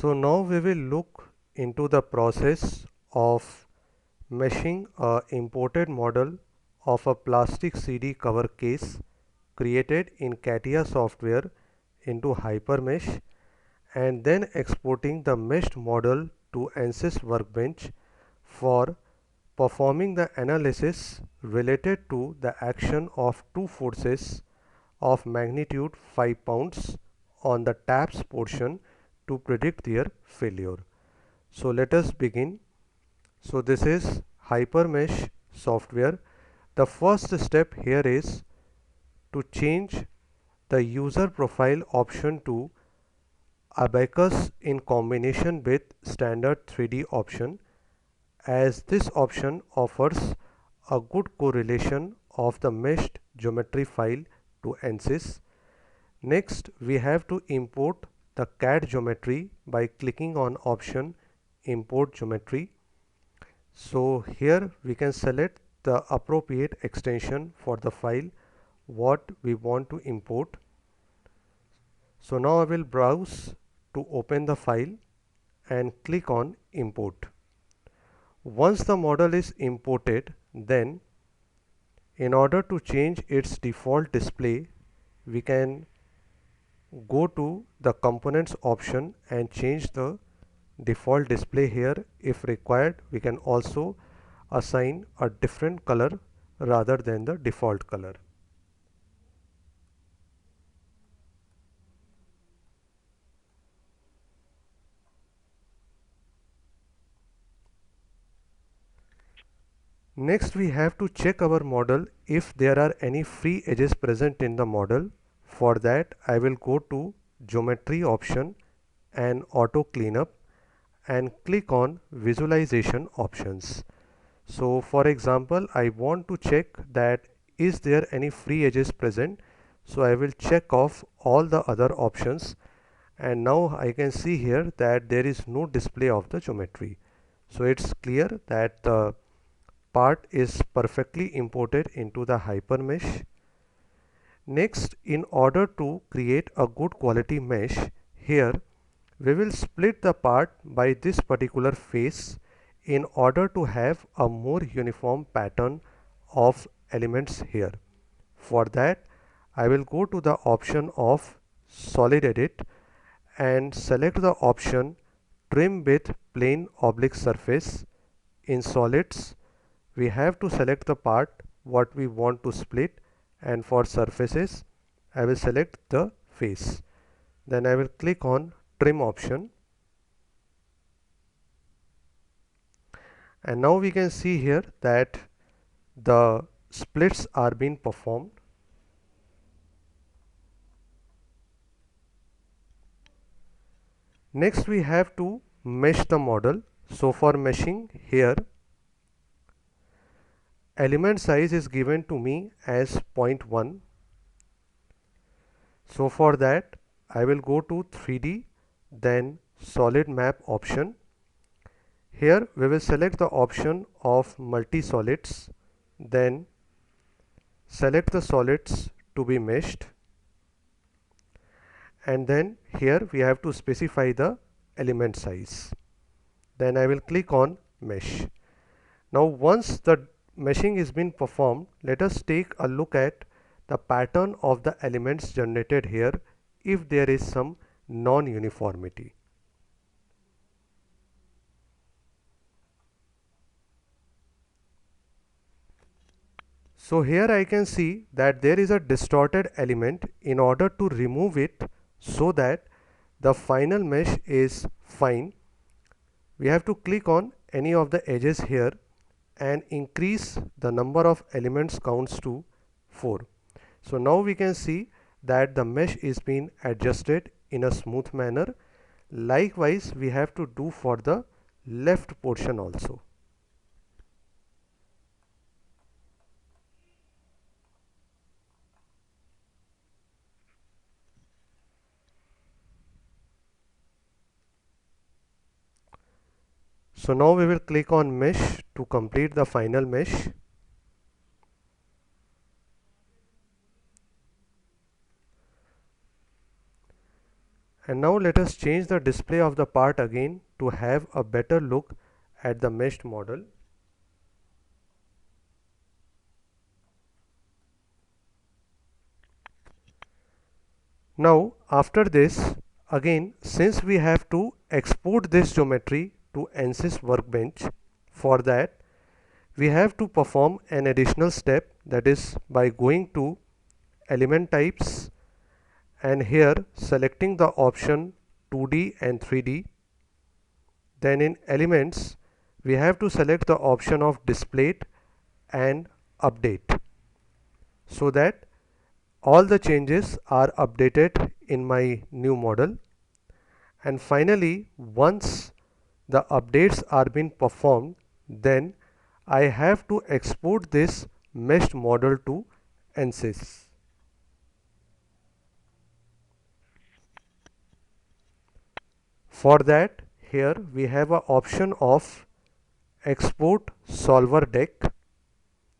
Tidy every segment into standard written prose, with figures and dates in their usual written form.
So now we will look into the process of meshing a imported model of a plastic CD cover case created in CATIA software into HyperMesh and then exporting the meshed model to ANSYS Workbench for performing the analysis related to the action of two forces of magnitude 5 pounds on the taps portion to predict their failure. So let us begin. So this is HyperMesh software. The first step here is to change the user profile option to Abacus in combination with standard 3D option, as this option offers a good correlation of the meshed geometry file to ANSYS. Next, we have to import the CAD geometry by clicking on option Import Geometry. So here we can select the appropriate extension for the file what we want to import. So now I will browse to open the file and click on Import. Once the model is imported, then in order to change its default display, we can go to the components option and change the default display here. If required, we can also assign a different color rather than the default color. Next, we have to check our model if there are any free edges present in the model. For that, I will go to Geometry option and Auto Cleanup and click on Visualization options. So for example, I want to check that is there any free edges present. So I will check off all the other options, and now I can see here that there is no display of the geometry. So it's clear that the part is perfectly imported into the HyperMesh. Next, in order to create a good quality mesh, here we will split the part by this particular face in order to have a more uniform pattern of elements here. For that, I will go to the option of Solid Edit and select the option Trim with Plane Oblique Surface. In Solids, we have to select the part what we want to split, and for surfaces I will select the face. Then I will click on Trim option, and now we can see here that the splits are being performed. Next, we have to mesh the model. So for meshing here, element size is given to me as 0.1. So for that, I will go to 3D, then solid map option. Here we will select the option of multi-solids, then select the solids to be meshed, and then here we have to specify the element size. Then I will click on mesh. Now once the meshing is been performed, let us take a look at the pattern of the elements generated here if there is some non-uniformity. So here I can see that there is a distorted element. In order to remove it so that the final mesh is fine, we have to click on any of the edges here and increase the number of elements counts to 4. So now we can see that the mesh is being adjusted in a smooth manner. Likewise, we have to do for the left portion also. So now we will click on mesh to complete the final mesh. And now let us change the display of the part again to have a better look at the meshed model. Now after this, again, since we have to export this geometry to ANSYS Workbench, for that we have to perform an additional step, that is by going to element types and here selecting the option 2D and 3D. Then in elements we have to select the option of displayed and update, so that all the changes are updated in my new model. And finally, once the updates are being performed, then I have to export this meshed model to ANSYS. For that, here we have an option of export solver deck.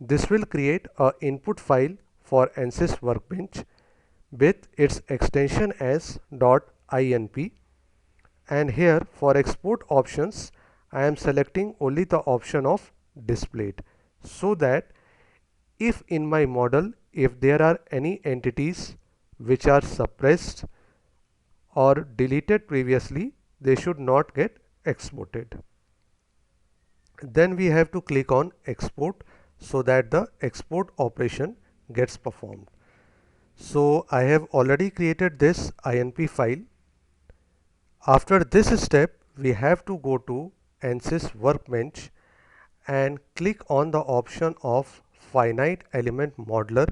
This will create an input file for ANSYS Workbench with its extension as .inp. And here for export options I am selecting only the option of displayed, so that if in my model if there are any entities which are suppressed or deleted previously, they should not get exported. Then we have to click on export so that the export operation gets performed. So I have already created this INP file. After this step, we have to go to ANSYS Workbench and click on the option of finite element modeler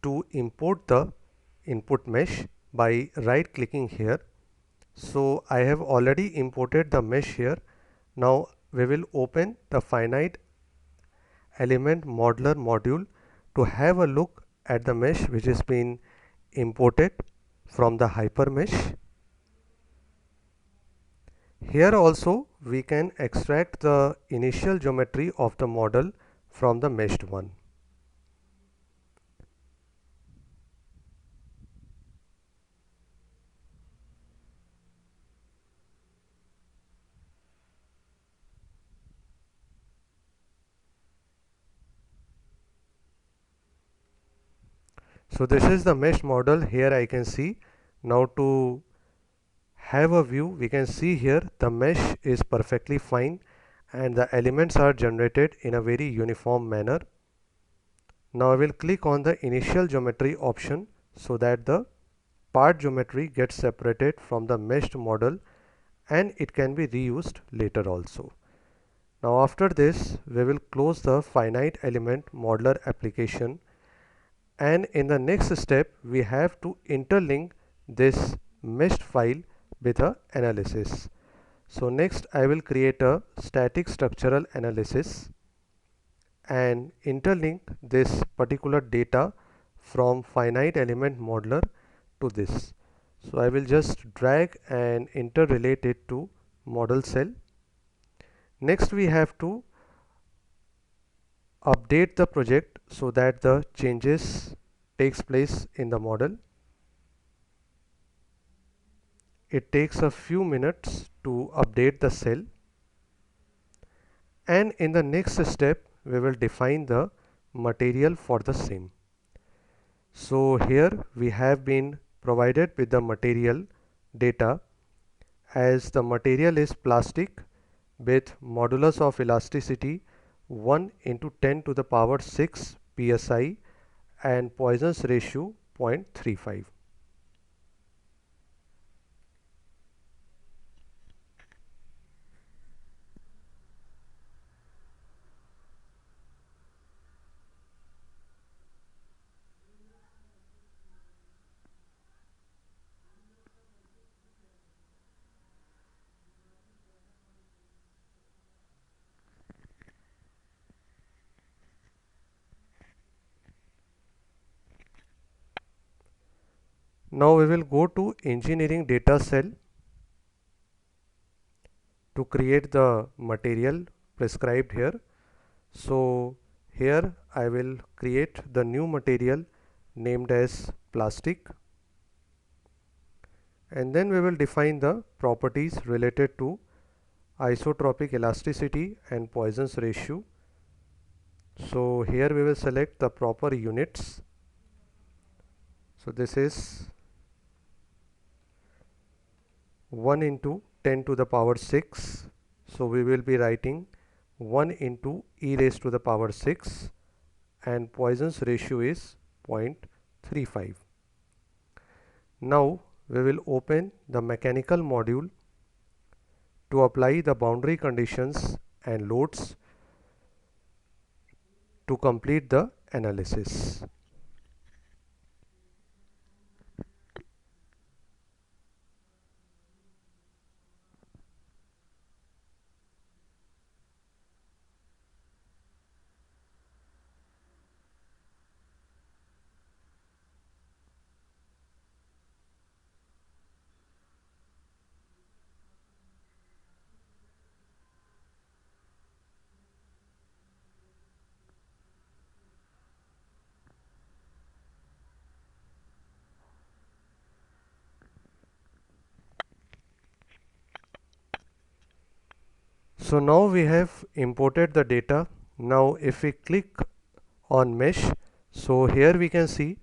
to import the input mesh by right clicking here. So I have already imported the mesh here. Now we will open the finite element modeler module to have a look at the mesh which has been imported from the hypermesh. Here also we can extract the initial geometry of the model from the meshed one. So this is the mesh model. Here I can see. Now to have a view, we can see here the mesh is perfectly fine and the elements are generated in a very uniform manner. Now I will click on the initial geometry option so that the part geometry gets separated from the meshed model and it can be reused later also. Now after this we will close the finite element modeler application, and in the next step we have to interlink this meshed file with a analysis. So next I will create a static structural analysis and interlink this particular data from finite element modeler to this. So I will just drag and interrelate it to model cell. Next we have to update the project so that the changes takes place in the model. It takes a few minutes to update the cell, and in the next step we will define the material for the same. So here we have been provided with the material data, as the material is plastic with modulus of elasticity 1 into 10 to the power 6 psi and Poisson's ratio 0.35. Now we will go to engineering data cell to create the material prescribed here. So here I will create the new material named as plastic, And then we will define the properties related to isotropic elasticity and Poisson's ratio. So here we will select the proper units. So this is 1 into 10 to the power 6. So we will be writing 1 into e raised to the power 6, and Poisson's ratio is 0.35. Now we will open the mechanical module to apply the boundary conditions and loads to complete the analysis. So now we have imported the data. Now if we click on mesh, so here we can see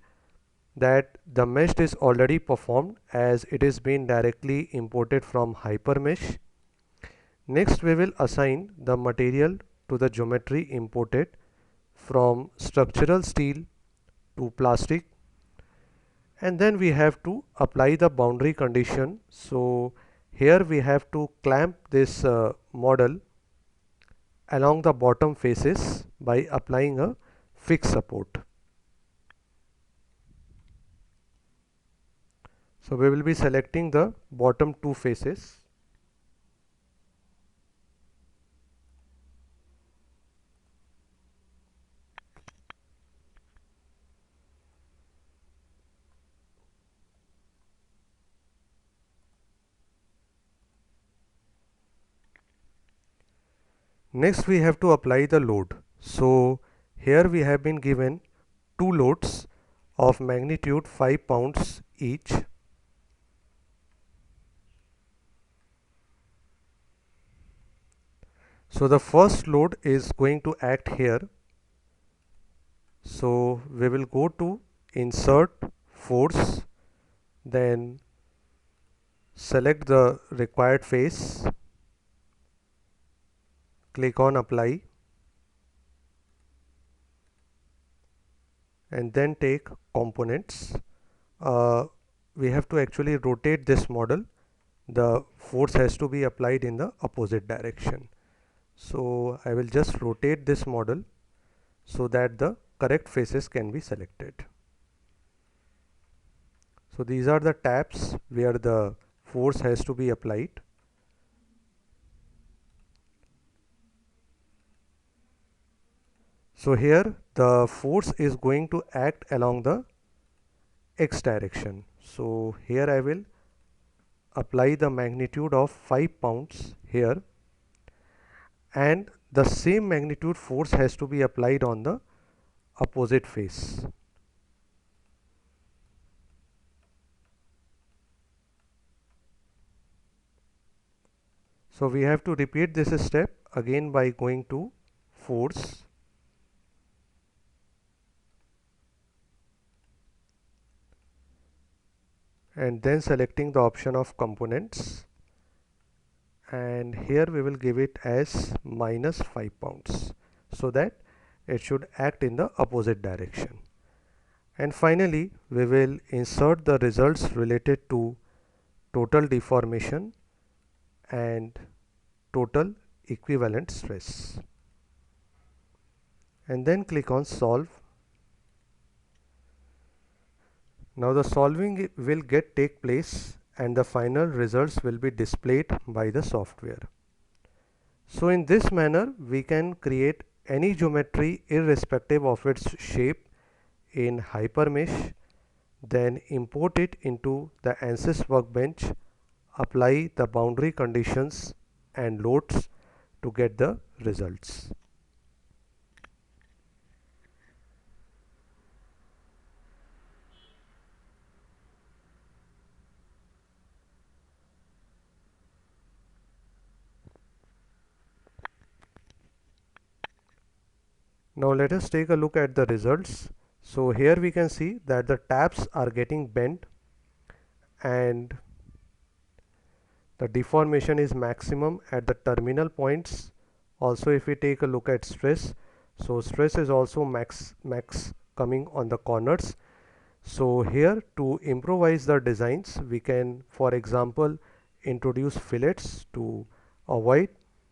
that the mesh is already performed as it is being directly imported from Hypermesh. Next we will assign the material to the geometry imported from structural steel to plastic, and then we have to apply the boundary condition. So here we have to clamp this model along the bottom faces by applying a fixed support. So we will be selecting the bottom two faces. Next we have to apply the load. So here we have been given two loads of magnitude 5 pounds each. So the first load is going to act here. So we will go to insert force, then select the required face, click on apply, and then take components. We have to actually rotate this model. The force has to be applied in the opposite direction. So I will just rotate this model so that the correct faces can be selected. So these are the tabs where the force has to be applied. So here the force is going to act along the x direction. So here I will apply the magnitude of 5 pounds here, and the same magnitude force has to be applied on the opposite face. So we have to repeat this step again by going to force, and then selecting the option of components, and here we will give it as minus 5 pounds so that it should act in the opposite direction. And finally we will insert the results related to total deformation and total equivalent stress, and then click on solve. Now the solving will take place and the final results will be displayed by the software. So in this manner we can create any geometry irrespective of its shape in Hypermesh, then import it into the ANSYS workbench, apply the boundary conditions and loads to get the results. Now let us take a look at the results. So here we can see that the tabs are getting bent and the deformation is maximum at the terminal points. Also, if we take a look at stress, so stress is also max coming on the corners. So here, to improvise the designs, we can, for example, introduce fillets to avoid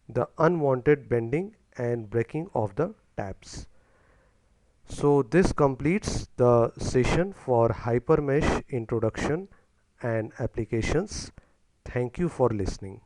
the unwanted bending and breaking of the tabs. So this completes the session for HyperMesh introduction and applications. Thank you for listening.